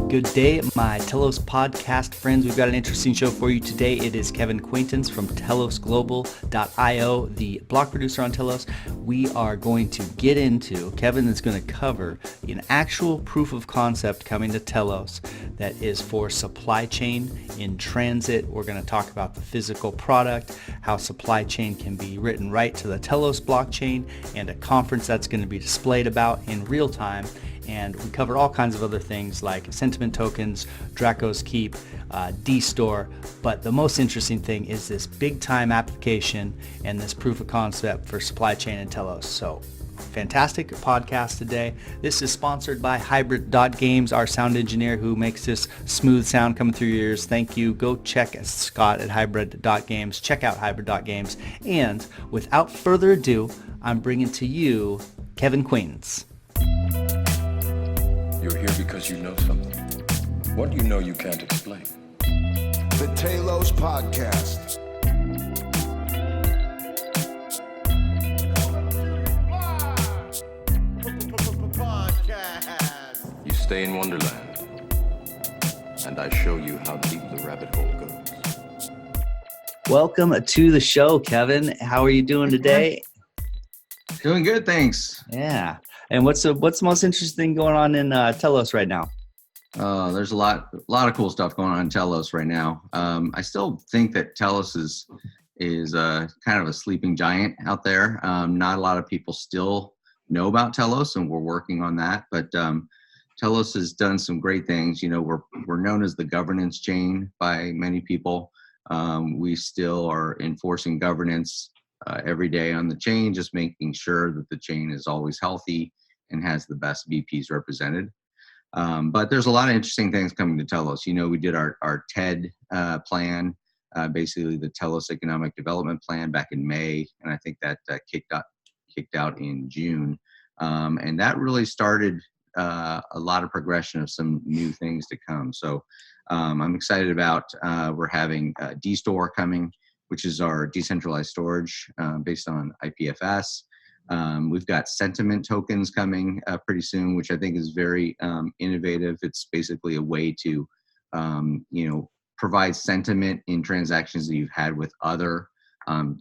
Good day, my Telos podcast friends. We've got an interesting show for you today. It is Kevin Quaintance from Telos Global.io, the blog producer on Telos. We are going to get into, Kevin is going to cover an actual proof of concept coming to Telos that is for supply chain in transit. We're going to talk about the physical product, how supply chain can be written right to the Telos blockchain, and a conference that's going to be displayed about in real time. And we cover all kinds of other things like sentiment tokens, Draco's Keep, DStor. But the most interesting thing is this big time application and this proof of concept for supply chain and Telos. So fantastic podcast today. This is sponsored by Hybrid.Games, our sound engineer who makes this smooth sound coming through your ears. Thank you. Go check Scott at Hybrid.Games. Check out Hybrid.Games. And without further ado, I'm bringing to you Kevin Quaintance. You're here because you know something. What you know you can't explain. The Telos Podcast. You stay in Wonderland, and I show you how deep the rabbit hole goes. Welcome to the show, Kevin. How are you doing today? Doing good, thanks. Yeah. And what's the most interesting going on in Telos right now? There's a lot of cool stuff going on in Telos right now. I still think that Telos is kind of a sleeping giant out there. Not a lot of people still know about Telos, and we're working on that. But Telos has done some great things. You know, we're known as the governance chain by many people. We still are enforcing governance every day on the chain, just making sure that the chain is always healthy and has the best VPs represented. But there's a lot of interesting things coming to Telos. You know, we did our TED plan, basically the Telos Economic Development Plan back in May, and I think that kicked out in June. And that really started a lot of progression of some new things to come. So I'm excited about, we're having DStor coming, which is our decentralized storage based on IPFS. We've got sentiment tokens coming pretty soon, which I think is very innovative. It's basically a way to, provide sentiment in transactions that you've had with other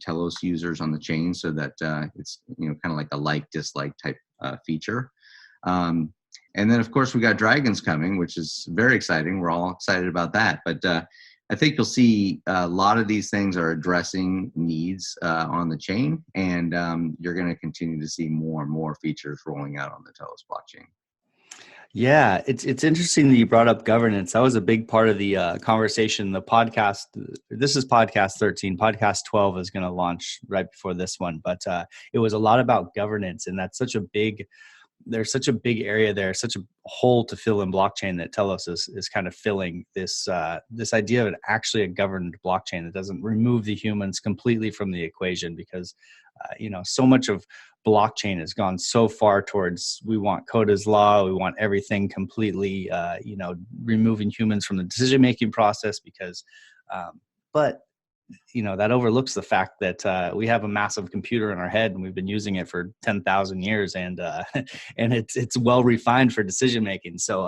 Telos users on the chain, so that it's kind of like a like-dislike type feature. And then, of course, we got dragons coming, which is very exciting. We're all excited about that. But I think you'll see a lot of these things are addressing needs on the chain, and you're going to continue to see more and more features rolling out on the Telos blockchain. Yeah, it's interesting that you brought up governance. That was a big part of the conversation. The podcast, this is podcast 13. Podcast 12 is going to launch right before this one, but it was a lot about governance, and that's there's such a big area there, such a hole to fill in blockchain that Telos is kind of filling this idea of actually a governed blockchain that doesn't remove the humans completely from the equation, because so much of blockchain has gone so far towards, we want Coda's law, we want everything completely removing humans from the decision making process, because but that overlooks the fact that we have a massive computer in our head, and we've been using it for 10,000 years, and it's well refined for decision making. So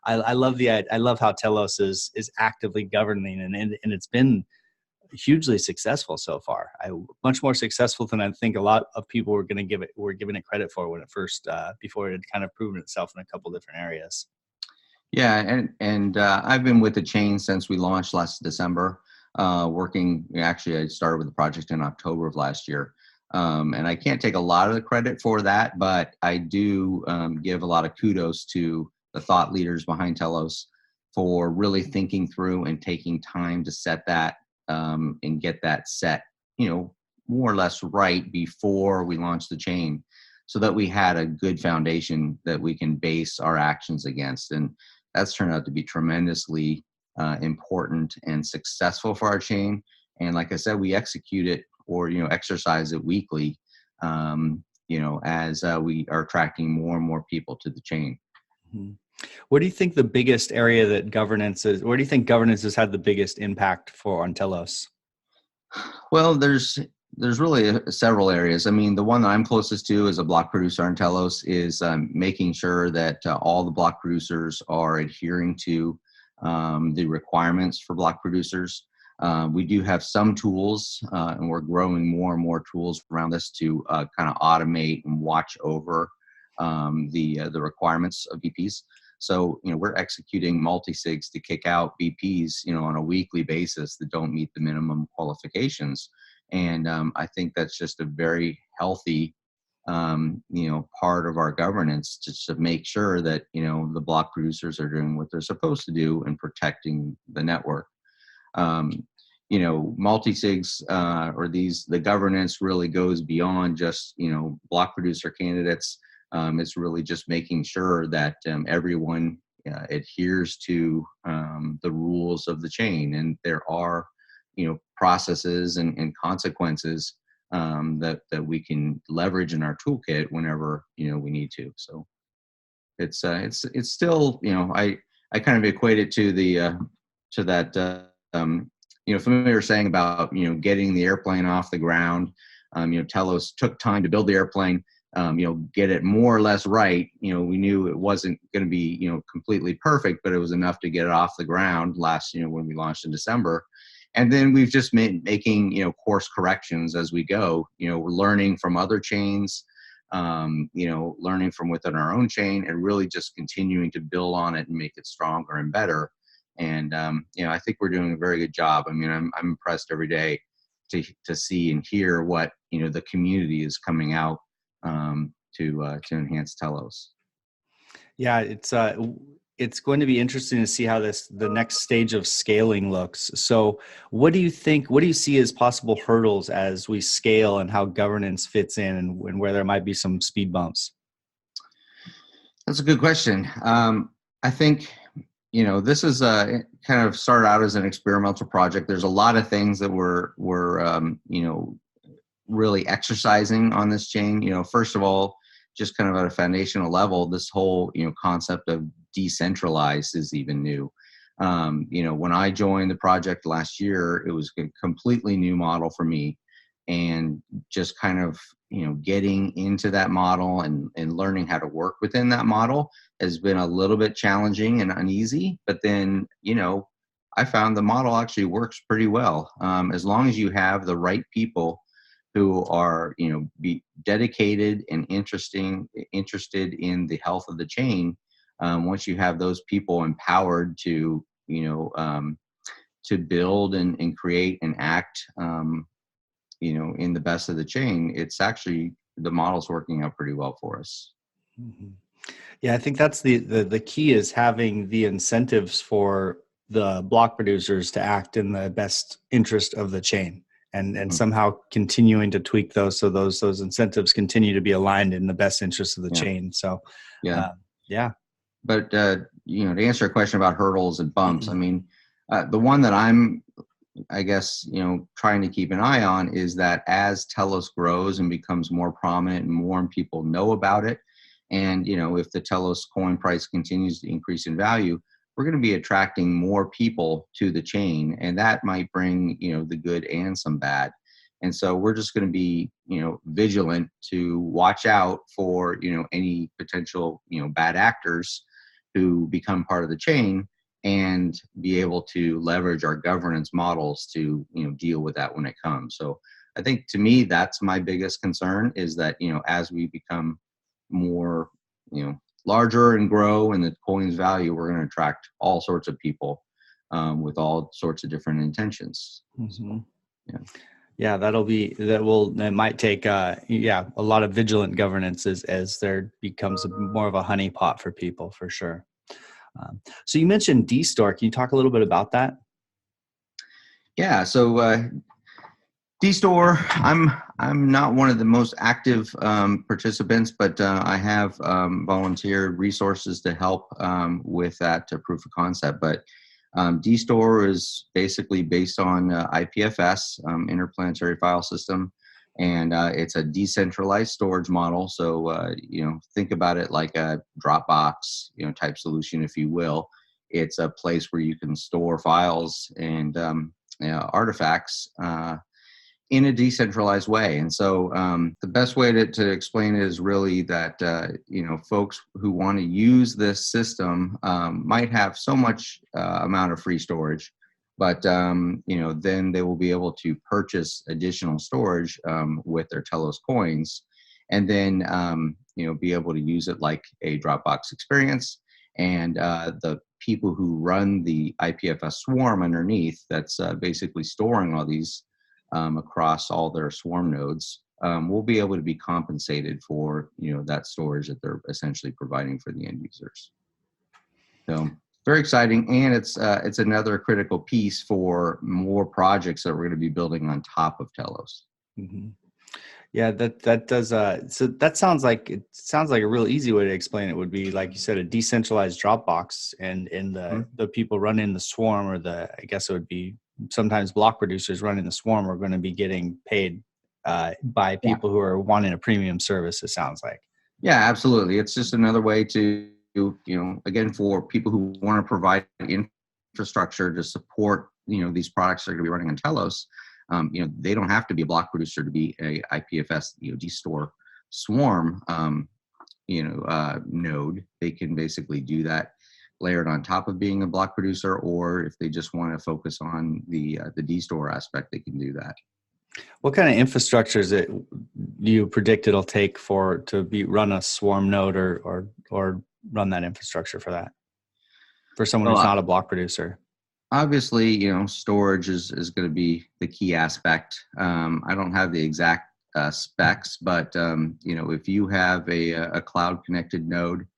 I love how Telos is actively governing, and it's been hugely successful so far. Much more successful than I think a lot of people were giving it credit for when it first before it had kind of proven itself in a couple different areas. Yeah, and I've been with the chain since we launched last December. Working, actually, I started with the project in October of last year. And I can't take a lot of the credit for that, but I do give a lot of kudos to the thought leaders behind Telos for really thinking through and taking time to set that and get that set, more or less right before we launched the chain, so that we had a good foundation that we can base our actions against. And that's turned out to be tremendously important and successful for our chain. And like I said, we execute it or exercise it weekly as we are attracting more and more people to the chain. Mm-hmm. What do you think the biggest area that governance is? Where do you think governance has had the biggest impact on Telos? Well, there's there's really several areas. I mean, the one that I'm closest to as a block producer on Telos is making sure that all the block producers are adhering to the requirements for block producers. We do have some tools, and we're growing more and more tools around this to kind of automate and watch over the requirements of BPs. So, we're executing multi-sigs to kick out BPs, on a weekly basis that don't meet the minimum qualifications. And I think that's just a very healthy, part of our governance, just to make sure that, the block producers are doing what they're supposed to do and protecting the network. Multi-sigs the governance really goes beyond just, block producer candidates. It's really just making sure that everyone adheres to the rules of the chain, and there are, processes and consequences that we can leverage in our toolkit whenever we need to. So it's still, I kind of equate it to the to that familiar saying about getting the airplane off the ground. Telos took time to build the airplane. Get it more or less right. We knew it wasn't going to be, completely perfect, but it was enough to get it off the ground last, when we launched in December. And then we've just been making, course corrections as we go. We're learning from other chains, learning from within our own chain, and really just continuing to build on it and make it stronger and better. And, I think we're doing a very good job. I mean, I'm impressed every day to see and hear what, the community is coming out to enhance Telos. Yeah, it's going to be interesting to see how the next stage of scaling looks. So what do you see as possible hurdles as we scale, and how governance fits in, and where there might be some speed bumps? That's a good question. I think, this is kind of started out as an experimental project. There's a lot of things that we're really exercising on this chain. First of all, just kind of at a foundational level, this whole concept of decentralized is even new. When I joined the project last year, it was a completely new model for me, and just kind of getting into that model and learning how to work within that model has been a little bit challenging and uneasy. But then I found the model actually works pretty well, as long as you have the right people who are be dedicated and interested in the health of the chain. Once you have those people empowered to build and create and act in the best of the chain, it's actually, the model's working out pretty well for us. Mm-hmm. Yeah, I think that's the key, is having the incentives for the block producers to act in the best interest of the chain, and somehow continuing to tweak those, so those incentives continue to be aligned in the best interest of the chain. So yeah. But to answer a question about hurdles and bumps, I mean, the one that I'm, I guess, trying to keep an eye on is that as Telos grows and becomes more prominent and more people know about it, and if the Telos coin price continues to increase in value, we're going to be attracting more people to the chain, and that might bring the good and some bad. And so we're just going to be vigilant to watch out for any potential bad actors who become part of the chain, and be able to leverage our governance models to deal with that when it comes. So I think, to me, that's my biggest concern, is that as we become more larger and grow and the coin's value, we're going to attract all sorts of people with all sorts of different intentions. Mm-hmm. Yeah, that might take a lot of vigilant governance as there becomes more of a honeypot for people, for sure. So you mentioned DStor. Can you talk a little bit about that? Yeah. So DStor, I'm not one of the most active participants, but I have volunteered resources to help with that proof of concept. But DStor is basically based on IPFS, Interplanetary File System, and it's a decentralized storage model. So think about it like a Dropbox type solution, if you will. It's a place where you can store files and artifacts in a decentralized way. And so the best way to explain it is really that, folks who want to use this system might have so much amount of free storage, but, then they will be able to purchase additional storage with their Telos coins, and then, be able to use it like a Dropbox experience. And the people who run the IPFS swarm underneath, that's basically storing all these across all their swarm nodes, will be able to be compensated for that storage that they're essentially providing for the end users. So very exciting, and it's another critical piece for more projects that we're going to be building on top of Telos. Mm-hmm. Yeah, that does. So that sounds like a real easy way to explain it would be, like you said, a decentralized Dropbox, and the people running the swarm, or I guess it would be sometimes block producers running the swarm, are going to be getting paid by people who are wanting a premium service. It sounds like. Yeah, absolutely. It's just another way to, again, for people who want to provide infrastructure to support these products that are going to be running on Telos. They don't have to be a block producer to be a IPFS, DStor swarm, node. They can basically do that layered on top of being a block producer, or if they just want to focus on the DStor aspect, they can do that. What kind of infrastructure do you predict it'll take to run a swarm node, or run that infrastructure for that, for someone who's not a block producer? Obviously, storage is going to be the key aspect. I don't have the exact specs, but if you have a cloud connected node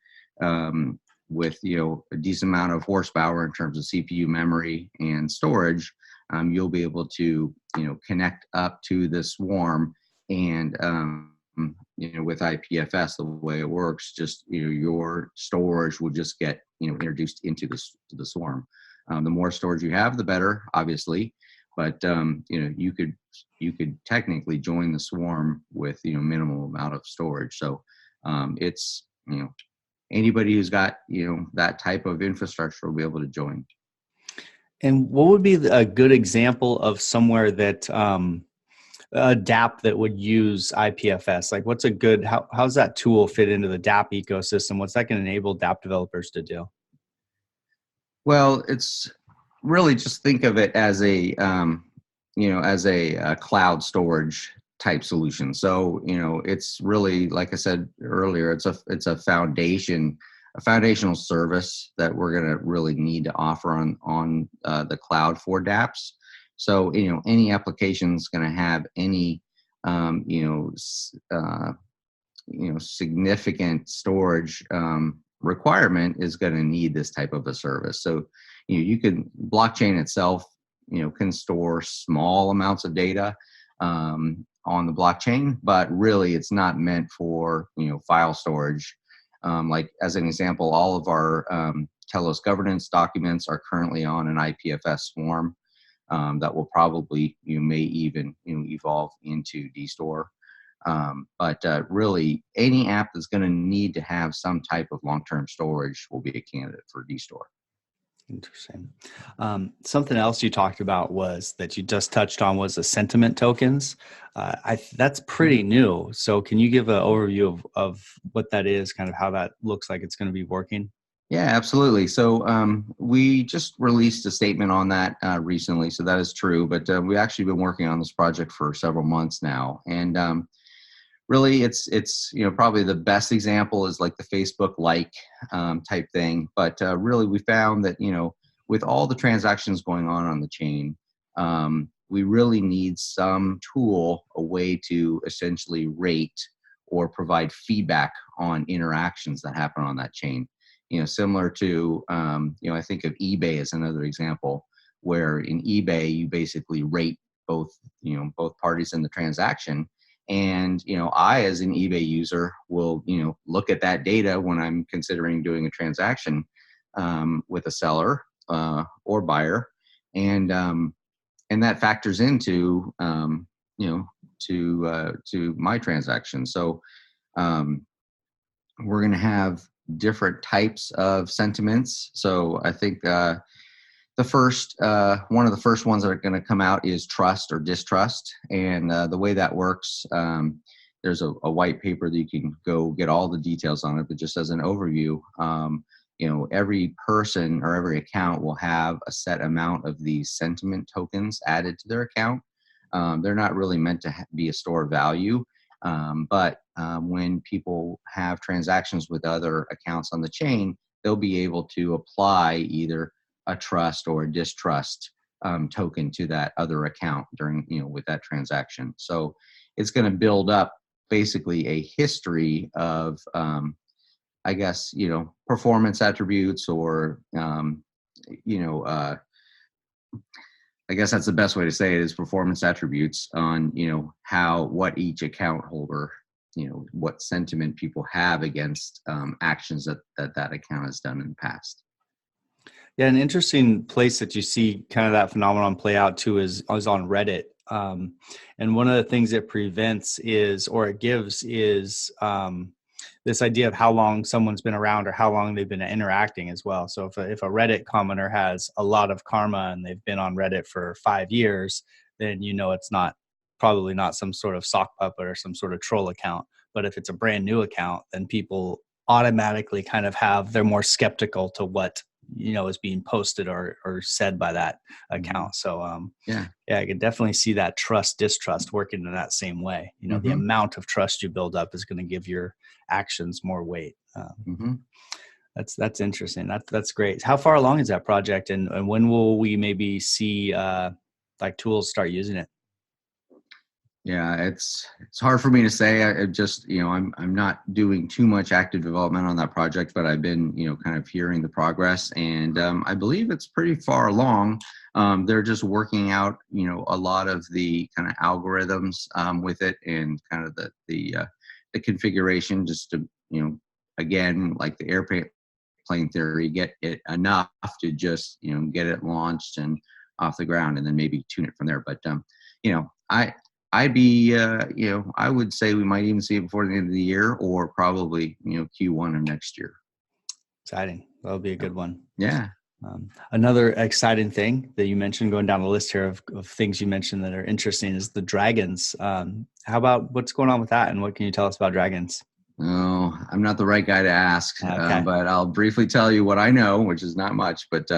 with a decent amount of horsepower in terms of CPU, memory, and storage, you'll be able to connect up to the swarm, and with IPFS, the way it works, just your storage will just get introduced into the swarm. The more storage you have, the better, obviously, but you could technically join the swarm with minimal amount of storage. So it's anybody who's got that type of infrastructure will be able to join. And what would be a good example of somewhere that a DApp that would use IPFS? Like, what's how's that tool fit into the DApp ecosystem? What's that going to enable DApp developers to do? Well, it's really, just think of it as a cloud storage type solution. So it's really, like I said earlier, it's a foundational service that we're going to really need to offer on the cloud for Dapps. So any application is going to have any significant storage requirement is going to need this type of a service. So blockchain itself can store small amounts of data on the blockchain, but really it's not meant for file storage. Like, as an example, all of our Telos governance documents are currently on an IPFS swarm that will probably may even evolve into DStor. But really, any app that's going to need to have some type of long-term storage will be a candidate for DStor. Interesting. Something else you talked about that you just touched on was the sentiment tokens. That's pretty new. So can you give an overview of what that is, kind of how that looks like it's going to be working? Yeah, absolutely. So we just released a statement on that recently. So that is true. But we've actually been working on this project for several months now. And really, it's probably the best example is like the Facebook like type thing. But really, we found that with all the transactions going on the chain, we really need some tool, a way to essentially rate or provide feedback on interactions that happen on that chain. Similar to I think of eBay as another example, where in eBay you basically rate both parties in the transaction. And, I, as an eBay user, will, look at that data when I'm considering doing a transaction with a seller or buyer. And that factors into, to my transaction. So we're going to have different types of sentiments. So I think, the first one of the first ones that are going to come out is trust or distrust, and the way that works, there's a white paper that you can go get all the details on it, but just as an overview, every person or every account will have a set amount of these sentiment tokens added to their account. They're not really meant to be a store of value, but when people have transactions with other accounts on the chain, they'll be able to apply either a trust or a distrust token to that other account during, with that transaction. So it's going to build up basically a history of, performance attributes, or, I guess that's the best way to say it, is performance attributes on, what each account holder, what sentiment people have against actions that account has done in the past. Yeah, an interesting place that you see kind of that phenomenon play out too is on Reddit. And one of the things it prevents is, or it gives is, this idea of how long someone's been around or how long they've been interacting as well. So if a Reddit commenter has a lot of karma and they've been on Reddit for 5 years, then it's probably not some sort of sock puppet or some sort of troll account. But if it's a brand new account, then people automatically kind of they're more skeptical to what is being posted or said by that account. So I can definitely see that trust distrust working in that same way. The amount of trust you build up is going to give your actions more weight. That's interesting. That's great. How far along is that project, and when will we maybe see like tools start using it? Yeah, it's hard for me to say. I just, I'm not doing too much active development on that project, but I've been, kind of hearing the progress, and I believe it's pretty far along. They're just working out, a lot of the kind of algorithms with it, and kind of the configuration, just to, again, like the airplane theory, get it enough to just, get it launched and off the ground, and then maybe tune it from there. But I would say we might even see it before the end of the year, or probably, Q1 of next year. Exciting. That'll be a good one. Yeah. Another exciting thing that you mentioned, going down the list here of things you mentioned that are interesting, is the dragons. How about what's going on with that, and what can you tell us about dragons? Oh, I'm not the right guy to ask, Okay. but I'll briefly tell you what I know, which is not much. But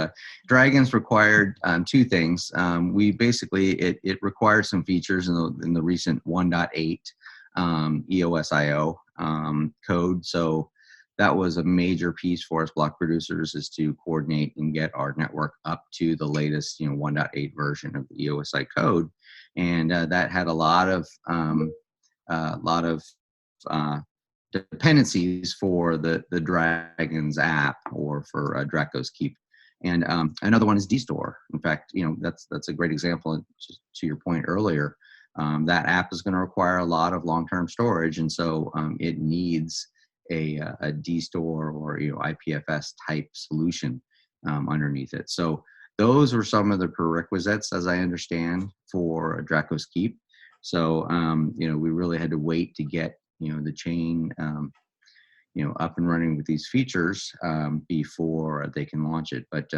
dragons required two things. We basically, it required some features in the recent 1.8 EOSIO code. So that was a major piece for us block producers, is to coordinate and get our network up to the latest 1.8 version of the EOSI code, and that had a lot of dependencies for the Dragons app, or for Draco's Keep. And another one is DStor. In fact, that's a great example. Just to your point earlier, that app is going to require a lot of long-term storage, and so it needs a DStor or IPFS type solution underneath it. So those were some of the prerequisites, as I understand, for Draco's Keep. So we really had to wait to get the chain up and running with these features before they can launch it. But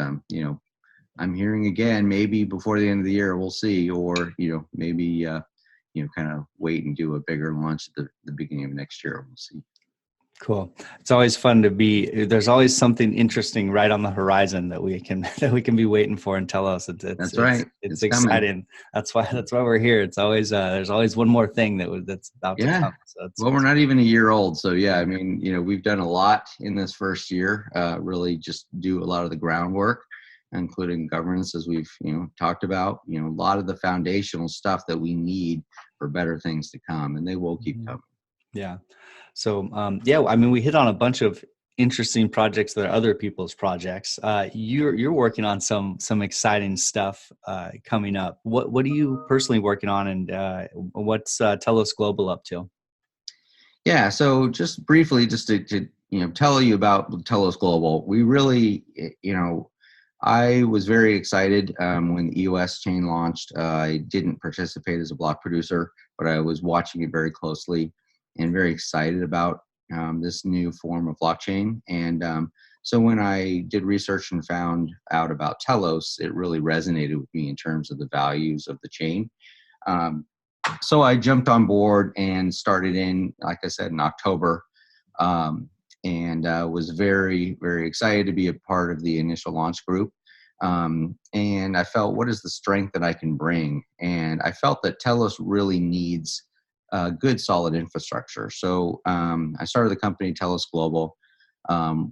I'm hearing again, maybe before the end of the year, we'll see, or maybe kind of wait and do a bigger launch at the beginning of next year. We'll see. Cool. It's always fun there's always something interesting right on the horizon that we can be waiting for and tell us. That's right. It's exciting. That's why we're here. It's always there's always one more thing that's about to come. So we're not even a year old. So yeah, I mean, we've done a lot in this first year, really just do a lot of the groundwork, including governance, as we've, talked about, a lot of the foundational stuff that we need for better things to come, and they will keep coming. Yeah. So, I mean, we hit on a bunch of interesting projects that are other people's projects. You're working on some exciting stuff coming up. What are you personally working on, and what's Telos Global up to? Yeah. So just briefly, just to tell you about Telos Global, we really, I was very excited when the EOS chain launched. I didn't participate as a block producer, but I was watching it very closely and very excited about this new form of blockchain. And So when I did research and found out about Telos, it really resonated with me in terms of the values of the chain. Um, so I jumped on board and started in, like I said, in October, and was very, very excited to be a part of the initial launch group. And I felt, what is the strength that I can bring? And I felt that Telos really needs good, solid infrastructure. So I started the company Telos Global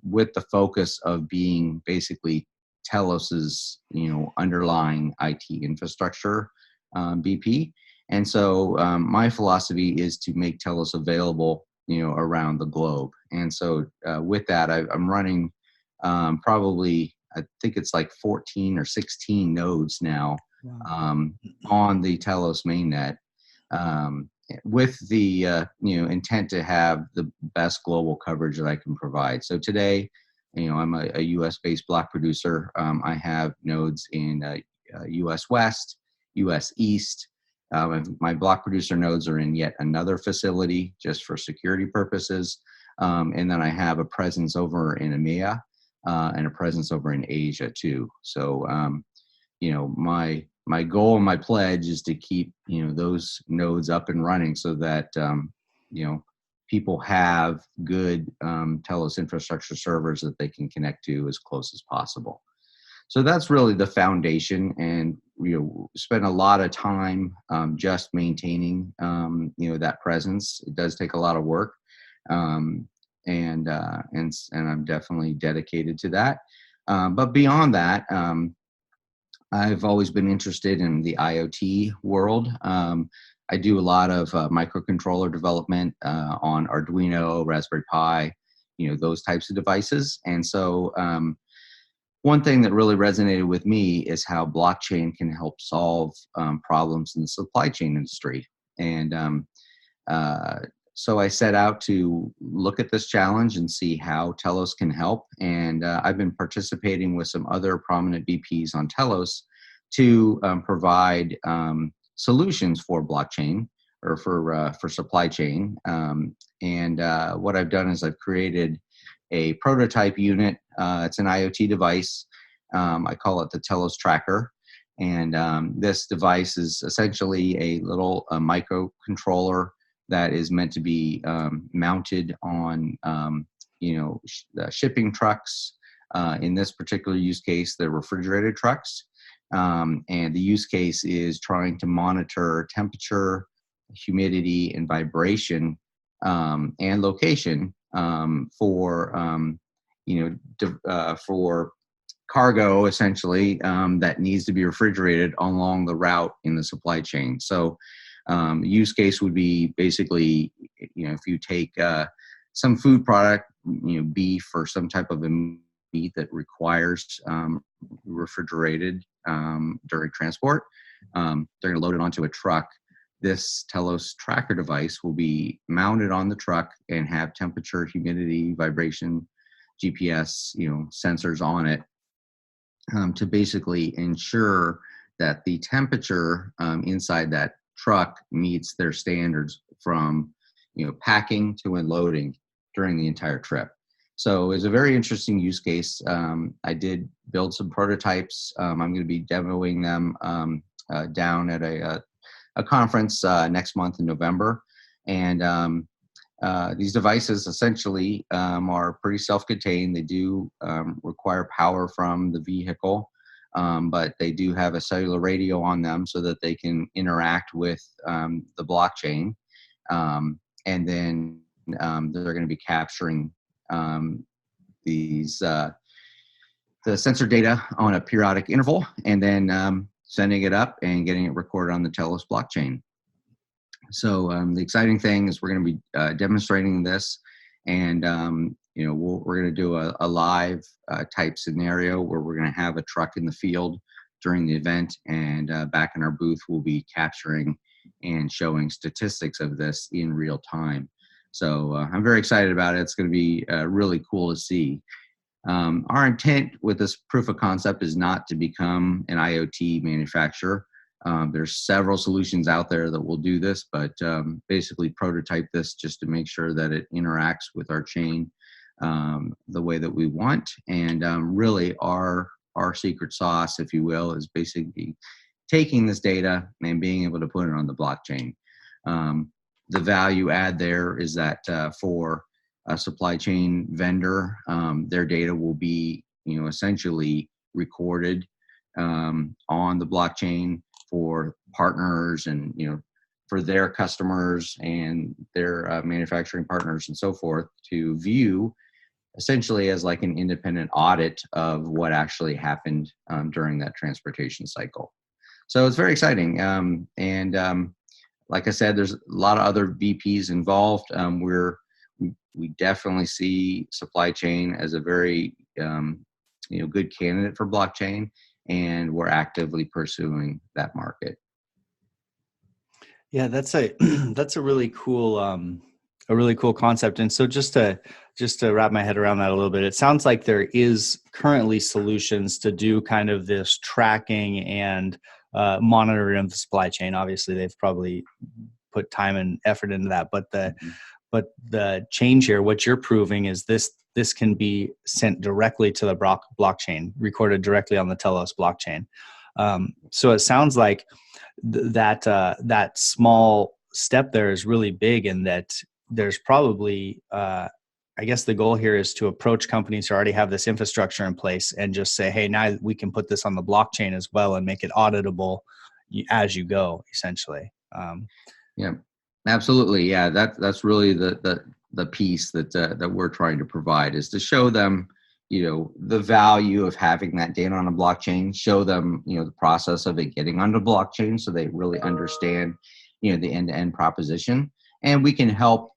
with the focus of being basically Telos's, underlying IT infrastructure, BP. And so my philosophy is to make Telos available, around the globe. And so with that, I'm running probably, I think it's like 14 or 16 nodes now on the Telos mainnet, with the intent to have the best global coverage that I can provide. So today, I'm a U.S. based block producer. I have nodes in U.S. West, U.S. East. My block producer nodes are in yet another facility just for security purposes. And then I have a presence over in EMEA and a presence over in Asia too. So, my goal and my pledge is to keep, those nodes up and running so that, people have good Telos infrastructure servers that they can connect to as close as possible. So that's really the foundation, and spend a lot of time just maintaining that presence. It does take a lot of work, and I'm definitely dedicated to that. But beyond that, I've always been interested in the IoT world. I do a lot of microcontroller development on Arduino, Raspberry Pi, those types of devices. And so one thing that really resonated with me is how blockchain can help solve problems in the supply chain industry. And so I set out to look at this challenge and see how Telos can help. And I've been participating with some other prominent BPs on Telos to provide solutions for blockchain or for supply chain. And what I've done is I've created a prototype unit. It's an IoT device. I call it the Telos Tracker. And this device is essentially a little microcontroller that is meant to be mounted on, shipping trucks. In this particular use case, they're refrigerated trucks. And the use case is trying to monitor temperature, humidity, and vibration and location for cargo, essentially, that needs to be refrigerated along the route in the supply chain. So use case would be basically, if you take some food product, beef or some type of a meat that requires refrigerated during transport, they're going to load it onto a truck. This Telos Tracker device will be mounted on the truck and have temperature, humidity, vibration, GPS, sensors on it to basically ensure that the temperature inside that truck meets their standards from packing to unloading during the entire trip. So it's a very interesting use case. I did build some prototypes. I'm going to be demoing them down at a conference next month in November. And these devices essentially are pretty self-contained. They do require power from the vehicle, but they do have a cellular radio on them so that they can interact with the blockchain. And then they're going to be capturing the sensor data on a periodic interval, and then sending it up and getting it recorded on the Telos blockchain. So the exciting thing is we're going to be demonstrating this, and we're going to do a live type scenario where we're going to have a truck in the field during the event, and back in our booth we'll be capturing and showing statistics of this in real time. So I'm very excited about it. It's going to be really cool to see. Our intent with this proof of concept is not to become an IoT manufacturer. There's several solutions out there that will do this, but basically prototype this just to make sure that it interacts with our chain the way that we want. And really our secret sauce, if you will, is basically taking this data and being able to put it on the blockchain. The value add there is that for a supply chain vendor, their data will be, essentially recorded on the blockchain for partners and, for their customers and their manufacturing partners and so forth to view, essentially as like an independent audit of what actually happened during that transportation cycle. So it's very exciting. Like I said, there's a lot of other VPs involved. We definitely see supply chain as a very good candidate for blockchain, and we're actively pursuing that market. Yeah, that's a that's a really cool concept. And so just to wrap my head around that a little bit, it sounds like there is currently solutions to do kind of this tracking and monitoring of the supply chain. Obviously, they've probably put time and effort into that, but the change here, what you're proving is this can be sent directly to the blockchain, recorded directly on the Telos blockchain. So it sounds like that small step there is really big, and that there's probably I guess the goal here is to approach companies who already have this infrastructure in place and just say, hey, now we can put this on the blockchain as well and make it auditable as you go, essentially. Yeah, absolutely. Yeah, that's really the piece that we're trying to provide, is to show them, the value of having that data on a blockchain, show them, the process of it getting onto blockchain so they really understand, the end-to-end proposition. And we can help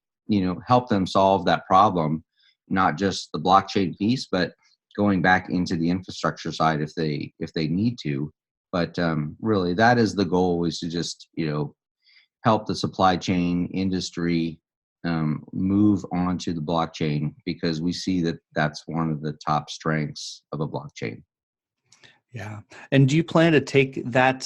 them solve that problem, not just the blockchain piece, but going back into the infrastructure side if they need to. But really, that is the goal, is to just, help the supply chain industry move onto the blockchain, because we see that that's one of the top strengths of a blockchain. Yeah. And do you plan to take that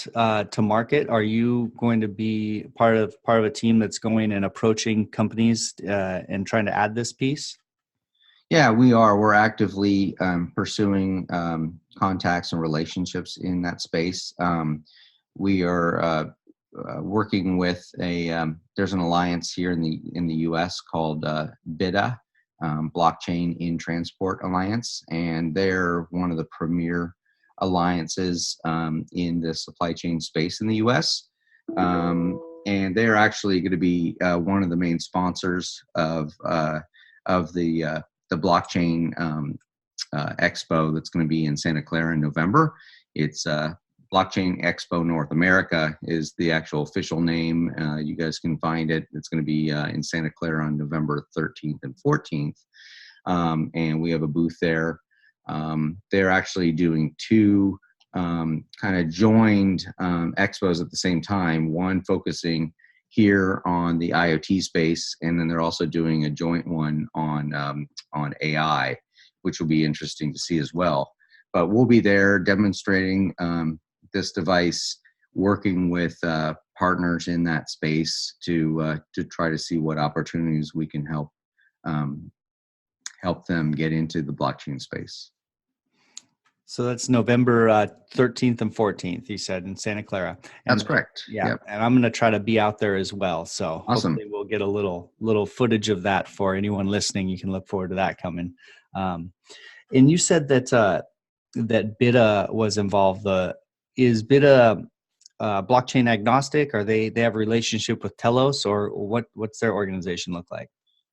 to market? Are you going to be part of a team that's going and approaching companies and trying to add this piece? Yeah, we are. We're actively pursuing contacts and relationships in that space. We are working with there's an alliance here in the U.S. called BITA, Blockchain in Transport Alliance, and they're one of the premier alliances in the supply chain space in the U.S. And they're actually going to be one of the main sponsors of the blockchain Expo that's going to be in Santa Clara in November. It's Blockchain Expo North America is the actual official name. You guys can find it. It's going to be in Santa Clara on November 13th and 14th. And we have a booth there. They're actually doing two kind of joined expos at the same time, one focusing here on the IoT space, and then they're also doing a joint one on AI, which will be interesting to see as well. But we'll be there demonstrating this device, working with partners in that space to try to see what opportunities we can help them get into the blockchain space. So that's November 13th and 14th, you said, in Santa Clara. And, that's correct. Yeah, yep. And I'm going to try to be out there as well. So awesome. Hopefully we'll get a little footage of that for anyone listening. You can look forward to that coming. And you said that BITA was involved. Is BITA blockchain agnostic? Are they have a relationship with Telos, or what's their organization look like?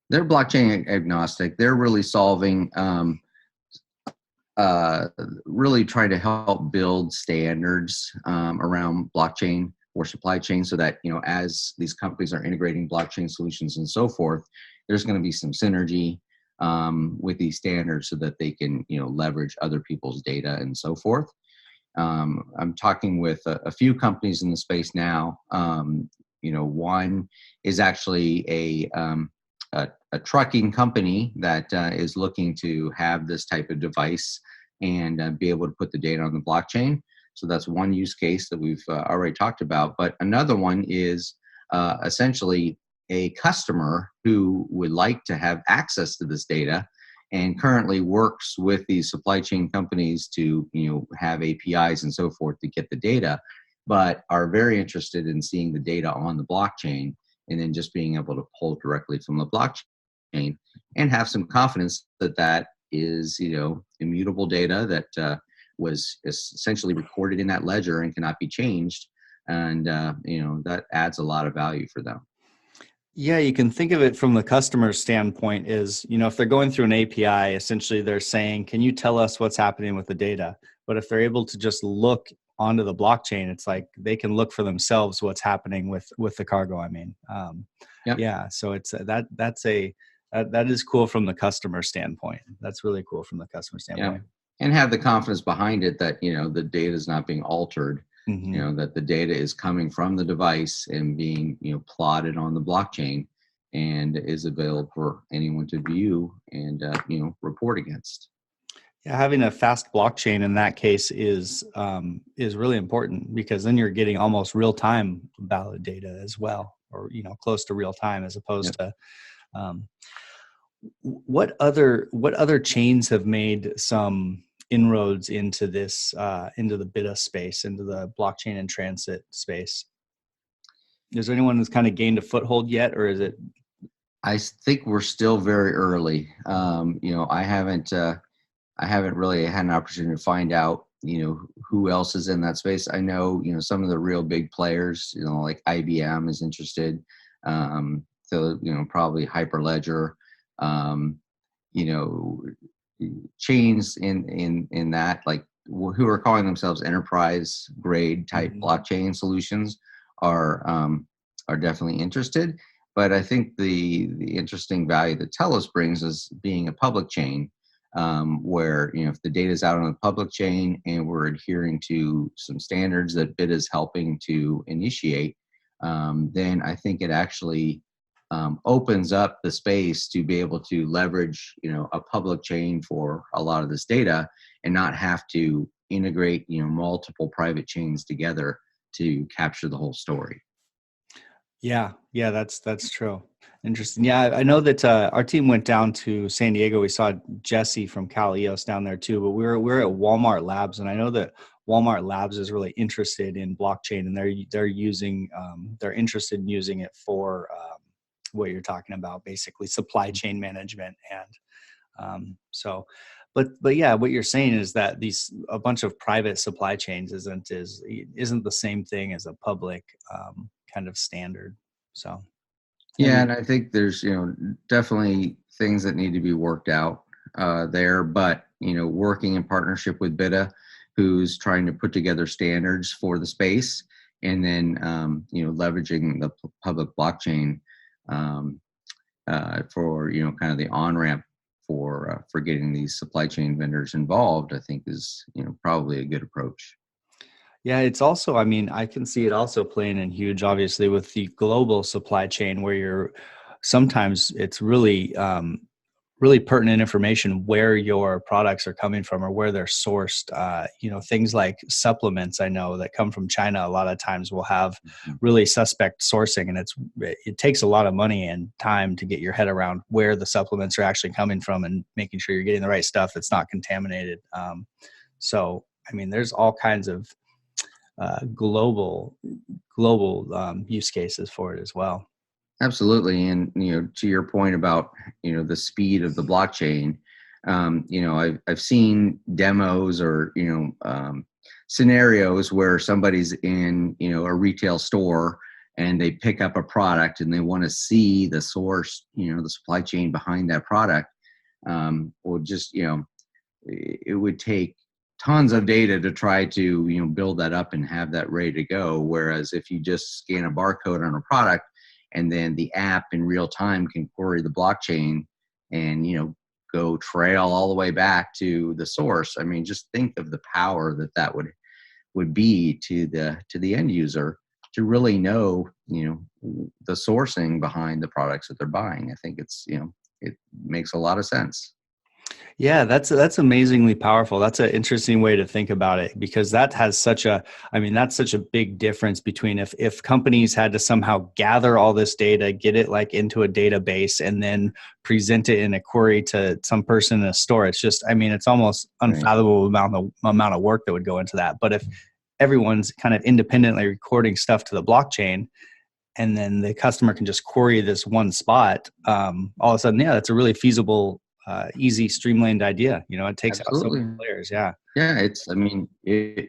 They're blockchain agnostic. They're really solving, really trying to help build standards around blockchain or supply chain, so that, as these companies are integrating blockchain solutions and so forth, there's going to be some synergy with these standards so that they can, leverage other people's data and so forth. I'm talking with a few companies in the space now. One is actually a trucking company that is looking to have this type of device and be able to put the data on the blockchain. So that's one use case that we've already talked about. But another one is essentially a customer who would like to have access to this data and currently works with these supply chain companies to, have APIs and so forth to get the data, but are very interested in seeing the data on the blockchain and then just being able to pull directly from the blockchain and have some confidence that that is, immutable data that was essentially recorded in that ledger and cannot be changed. And, that adds a lot of value for them. Yeah, you can think of it from the customer standpoint is, if they're going through an API, essentially they're saying, can you tell us what's happening with the data? But if they're able to just look onto the blockchain, it's like they can look for themselves what's happening with the cargo. I mean, yeah, so it's that is cool from the customer standpoint. That's really cool from the customer standpoint. Yeah. And have the confidence behind it that, the data is not being altered. Mm-hmm. That the data is coming from the device and being, plotted on the blockchain and is available for anyone to view and, report against. Yeah, having a fast blockchain in that case is really important, because then you're getting almost real time valid data as well, or close to real time, as opposed to what other chains have made some inroads into this into the BITA space, into the blockchain in transit space? Is there anyone who's kind of gained a foothold yet, or is it? I think we're still very early. I haven't really had an opportunity to find out, who else is in that space. I know, some of the real big players, like IBM is interested. So, probably Hyperledger, chains in that, like, who are calling themselves enterprise grade type blockchain solutions are definitely interested. But I think the interesting value that Telos brings is being a public chain, where, if the data is out on the public chain and we're adhering to some standards that BITA is helping to initiate, then I think it actually opens up the space to be able to leverage, a public chain for a lot of this data and not have to integrate, multiple private chains together to capture the whole story. Yeah, that's true. Interesting. Yeah, I know that our team went down to San Diego. We saw Jesse from Cal EOS down there too, but we're at Walmart Labs, and I know that Walmart Labs is really interested in blockchain, and they're interested in using it for what you're talking about, basically supply chain management. And but yeah, what you're saying is that a bunch of private supply chains isn't the same thing as a public kind of standard. So yeah, and I think there's, definitely things that need to be worked out there, but, working in partnership with BITA, who's trying to put together standards for the space, and then, leveraging the public blockchain for, kind of the on-ramp for getting these supply chain vendors involved, I think is, probably a good approach. Yeah, it's also, I mean, I can see it also playing in huge, obviously, with the global supply chain, where sometimes it's really, really pertinent information where your products are coming from or where they're sourced. Things like supplements, I know, that come from China, a lot of times will have really suspect sourcing, and it takes a lot of money and time to get your head around where the supplements are actually coming from and making sure you're getting the right stuff that's not contaminated. So, I mean, there's all kinds of global use cases for it as well. Absolutely. And, to your point about, the speed of the blockchain, I've seen demos or, scenarios where somebody's in, a retail store and they pick up a product and they want to see the source, the supply chain behind that product. Or just, it would take tons of data to try to, build that up and have that ready to go. Whereas if you just scan a barcode on a product, and then the app in real time can query the blockchain and, go trail all the way back to the source. I mean, just think of the power that would be to the end user to really know, the sourcing behind the products that they're buying. I think it's, it makes a lot of sense. Yeah, that's amazingly powerful. That's an interesting way to think about it, because that has such a, I mean, that's such a big difference between if companies had to somehow gather all this data, get it like into a database, and then present it in a query to some person in a store. It's just, I mean, it's almost Right. unfathomable amount of work that would go into that. But if everyone's kind of independently recording stuff to the blockchain, and then the customer can just query this one spot, all of a sudden, yeah, that's a really feasible, easy, streamlined idea. You know, it takes out so many Absolutely. layers. Yeah. Yeah, I mean, it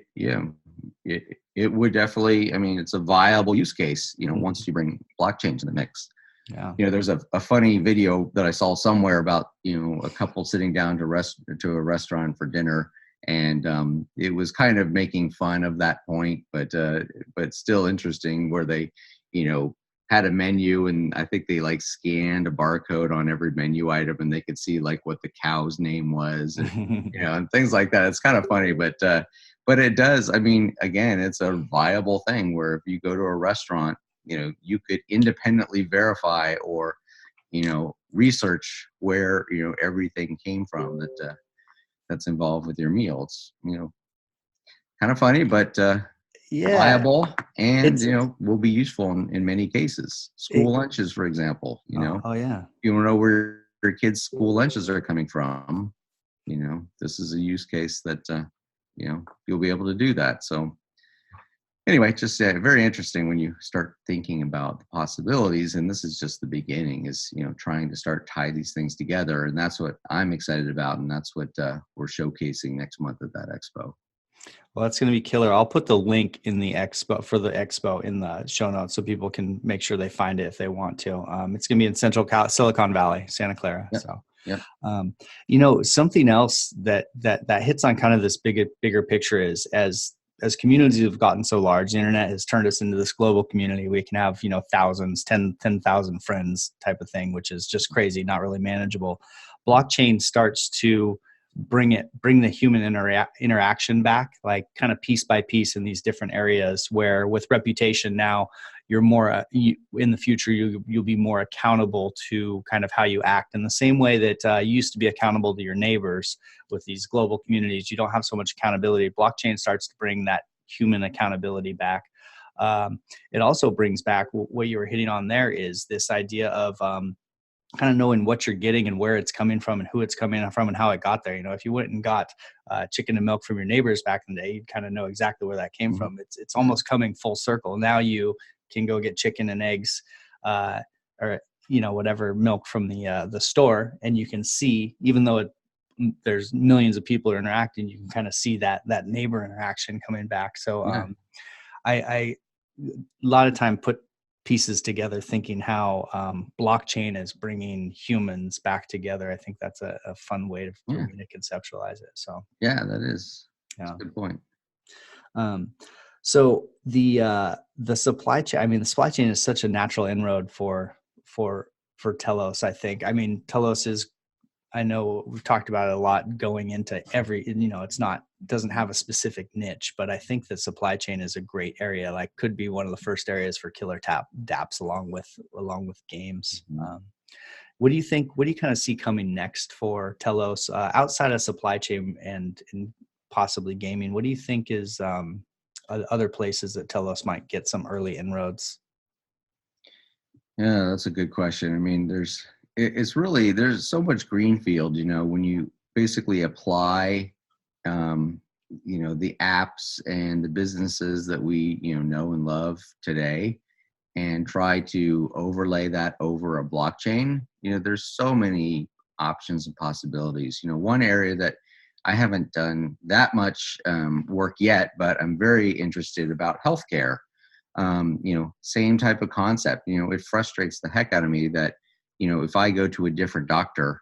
would definitely, I mean, it's a viable use case, once you bring blockchain to the mix. Yeah. There's a funny video that I saw somewhere about, a couple sitting down to a restaurant for dinner. And it was kind of making fun of that point, but still interesting, where they, had a menu, and I think they like scanned a barcode on every menu item, and they could see like what the cow's name was, and, and things like that. It's kind of funny, but it does. I mean, again, it's a viable thing where if you go to a restaurant, you could independently verify or, research where, everything came from that's involved with your meal. It's, kind of funny, but Yeah. viable, and, It's, will be useful in many cases. it, School lunches, for example, oh yeah. you want to know where your kids' school lunches are coming from, this is a use case that, you'll be able to do that. So anyway, just very interesting when you start thinking about the possibilities, and this is just the beginning, is, trying to start tie these things together. And that's what I'm excited about. And that's what we're showcasing next month at that expo. Well, that's going to be killer. I'll put the link in the expo for the expo in the show notes so people can make sure they find it if they want to. It's going to be in Silicon Valley, Santa Clara. Yep. So, Yep. Something else that hits on kind of this bigger picture is, as communities have gotten so large, the internet has turned us into this global community. We can have, thousands, 10,000 friends type of thing, which is just crazy, not really manageable. Blockchain starts to bring the human interaction back, like kind of piece by piece in these different areas, where with reputation now you're more in the future you'll be more accountable to kind of how you act, in the same way that you used to be accountable to your neighbors. With these global communities, you don't have so much accountability. Blockchain starts to bring that human accountability back. It also brings back what you were hitting on there, is this idea of kind of knowing what you're getting and where it's coming from and who it's coming from and how it got there. If you went and got chicken and milk from your neighbors back in the day, you'd kind of know exactly where that came from. It's almost coming full circle. Now you can go get chicken and eggs, or whatever milk from the store, and you can see, even though there's millions of people interacting, you can kind of see that neighbor interaction coming back. So Yeah. I a lot of time put pieces together thinking how blockchain is bringing humans back together. I think that's a fun way for me to conceptualize it. So Yeah, that is. That's yeah. a good point. So the supply chain, I mean, the supply chain is such a natural inroad for Telos. I think, I mean, Telos is, I know we've talked about it a lot, going into doesn't have a specific niche, but I think the supply chain is a great area. Like, could be one of the first areas for killer Dapps along with games. What do you think? What do you kind of see coming next for Telos outside of supply chain and possibly gaming? What do you think is other places that Telos might get some early inroads? Yeah, that's a good question. I mean, there's so much greenfield, when you basically apply, the apps and the businesses that we, know and love today, and try to overlay that over a blockchain. There's so many options and possibilities. One area that I haven't done that much work yet, but I'm very interested about healthcare. Same type of concept. It frustrates the heck out of me that, if I go to a different doctor,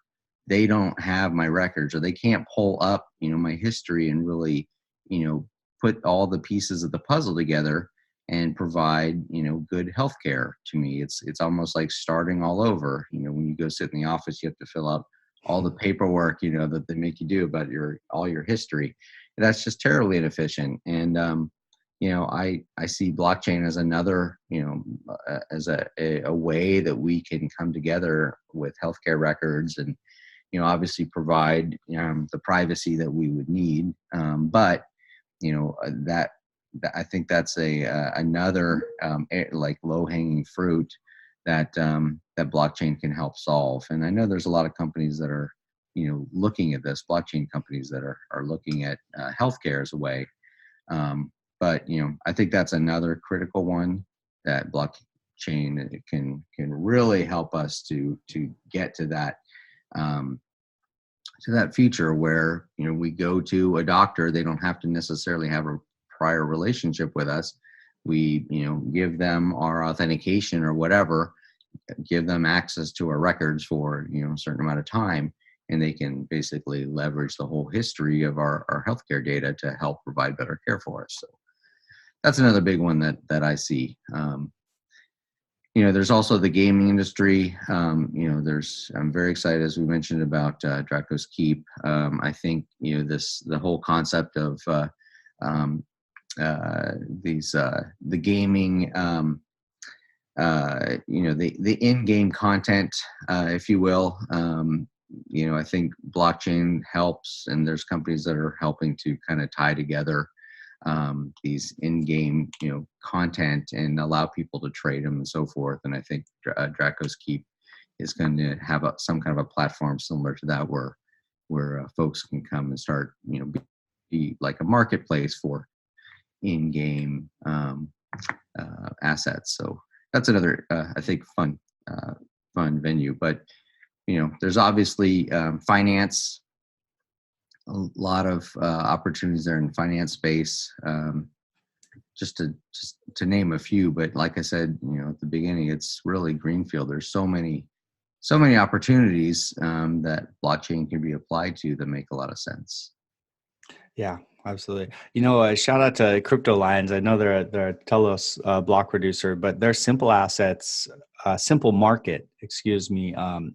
they don't have my records, or they can't pull up, my history and really, put all the pieces of the puzzle together and provide, good healthcare to me. It's almost like starting all over. When you go sit in the office, you have to fill out all the paperwork, that they make you do about all your history. That's just terribly inefficient. And, I see blockchain as another, as a way that we can come together with healthcare records and, obviously provide the privacy that we would need. But that I think that's another like low hanging fruit that that blockchain can help solve. And I know there's a lot of companies that are looking at this, blockchain companies that are looking at healthcare as a way. But I think that's another critical one that blockchain can really help us to get to that future where we go to a doctor. They don't have to necessarily have a prior relationship with us. We give them our authentication or whatever, give them access to our records for a certain amount of time, and they can basically leverage the whole history of our healthcare data to help provide better care for us. So that's another big one that I see. There's also the gaming industry. I'm very excited, as we mentioned, about Draco's Keep. I think the whole concept of the gaming, the in-game content, if you will. I think blockchain helps, and there's companies that are helping to kind of tie together these in-game content and allow people to trade them and so forth. And I think Draco's Keep is going to have some kind of a platform similar to that where folks can come and start be like a marketplace for in-game assets. So that's another I think fun venue. But there's obviously finance. A lot of opportunities there in finance space, just to name a few. But like I said, at the beginning, it's really greenfield. There's so many opportunities that blockchain can be applied to that make a lot of sense. Yeah, absolutely. Shout out to Crypto Lions. I know they're a Telos block producer, but their simple assets, simple market,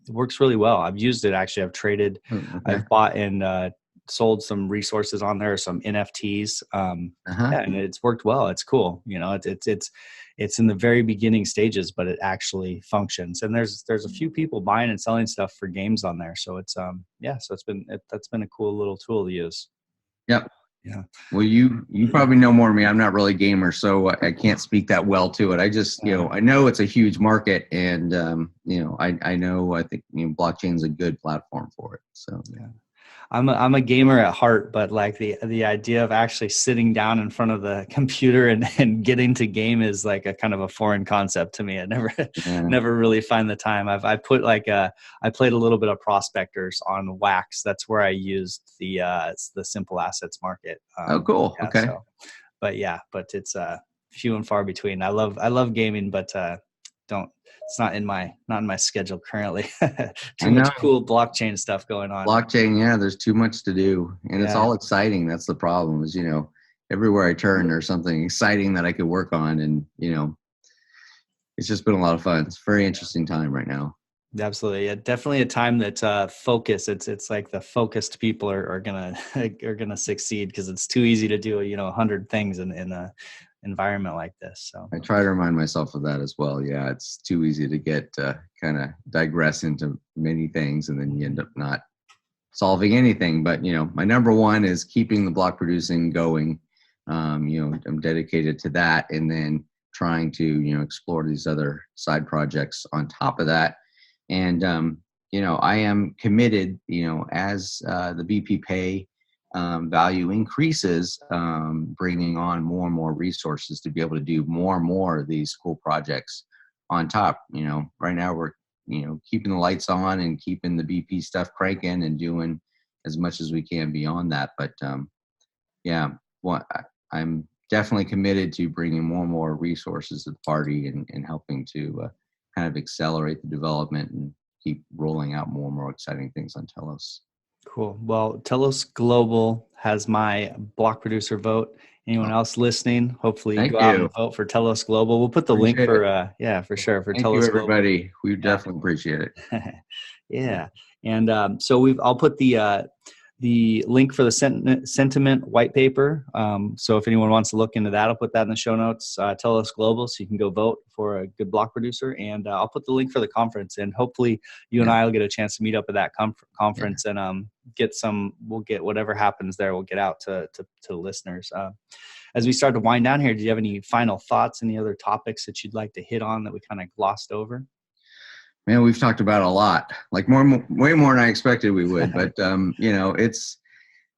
works really well. I've used it actually. I've traded, Okay. I've bought and sold some resources on there, some NFTs. Yeah, and it's worked well. It's cool. It's in the very beginning stages, but it actually functions. And there's a few people buying and selling stuff for games on there. So it's so that's been a cool little tool to use. Yep. Yeah. Well, you probably know more than me. I'm not really a gamer, so I can't speak that well to it. I just, I know it's a huge market, and I think blockchain's a good platform for it. So yeah. I'm a gamer at heart, but like the idea of actually sitting down in front of the computer and getting to game is like a kind of a foreign concept to me. I never really find the time. I played a little bit of Prospectors on Wax. That's where I used the simple assets market. Oh, cool. Yeah, okay. But it's few and far between. I love gaming, but it's not in my schedule currently. Too much cool blockchain stuff going on. Blockchain, yeah, there's too much to do, and it's all exciting. That's the problem. Is everywhere I turn, there's something exciting that I could work on, and it's just been a lot of fun. It's a very interesting time right now. Absolutely, yeah, definitely a time that focus. It's like the focused people are gonna succeed, because it's too easy to do 100 things in a environment like this. So I try to remind myself of that as well. Yeah, it's too easy to get kind of digress into many things, and then you end up not solving anything. But my number one is keeping the block producing going. I'm dedicated to that, and then trying to explore these other side projects on top of that. And I am committed, as the BP Pay value increases, bringing on more and more resources to be able to do more and more of these cool projects on top. Right now we're keeping the lights on and keeping the BP stuff cranking and doing as much as we can beyond that. But I'm definitely committed to bringing more and more resources to the party and helping to kind of accelerate the development and keep rolling out more and more exciting things on Telos. Cool. Well, Telos Global has my block producer vote. Anyone else listening, hopefully go out and vote for Telos Global. We'll put the link for, for sure. For Thank Telos you, everybody. Global. We definitely appreciate it. Yeah. And so I'll put the the link for the sentiment white paper. So if anyone wants to look into that, I'll put that in the show notes. Telos Global, so you can go vote for a good block producer. And I'll put the link for the conference. And hopefully you and I will get a chance to meet up at that conference and we'll get whatever happens there. We'll get out to listeners. As we start to wind down here, do you have any final thoughts, any other topics that you'd like to hit on that we kind of glossed over? Man, we've talked about a lot, like way more than I expected we would. But it's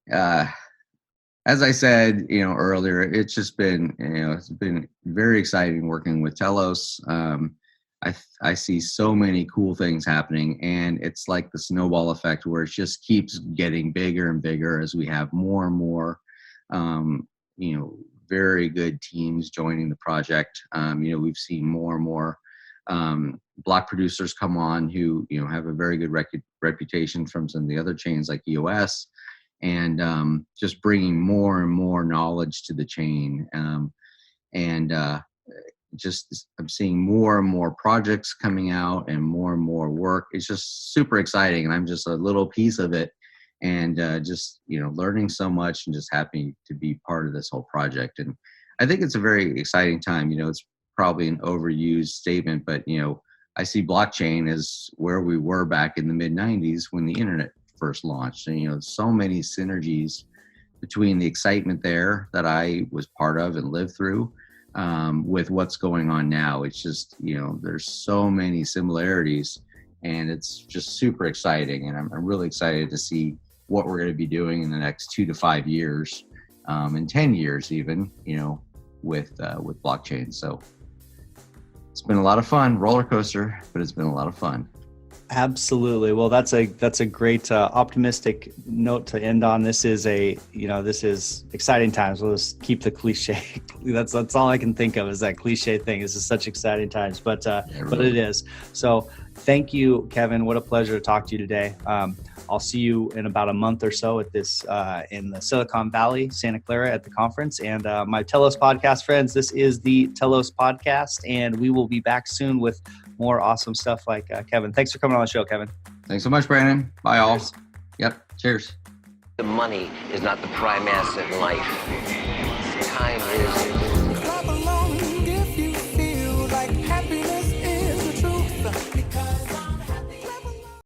as I said, earlier, it's just been, it's been very exciting working with Telos. I see so many cool things happening, and it's like the snowball effect where it just keeps getting bigger and bigger as we have more and more, very good teams joining the project. We've seen more and more block producers come on who have a very good reputation from some of the other chains like EOS, and just bringing more and more knowledge to the chain. Just I'm seeing more and more projects coming out and more work. It's just super exciting, and I'm just a little piece of it, and just learning so much and just happy to be part of this whole project. And I think it's a very exciting time. It's probably an overused statement, but I see blockchain as where we were back in the mid 90s when the internet first launched. And so many synergies between the excitement there that I was part of and lived through with what's going on now. It's just there's so many similarities, and it's just super exciting. And I'm really excited to see what we're going to be doing in the next 2 to 5 years, and 10 years even, with blockchain. So it's been a lot of fun, roller coaster, but it's been a lot of fun. Absolutely. Well, that's a great optimistic note to end on. This is exciting times. We'll just keep the cliche. That's all I can think of is that cliche thing. This is such exciting times, but it is. So thank you, Kevin. What a pleasure to talk to you today. I'll see you in about a month or so at this in the Silicon Valley, Santa Clara at the conference. And my Telos podcast friends, this is the Telos podcast, and we will be back soon with more awesome stuff like Kevin. Thanks for coming on the show, Kevin. Thanks so much, Brandon. Bye, all. Cheers. Yep. Cheers. The money is not the prime asset in life. Time is.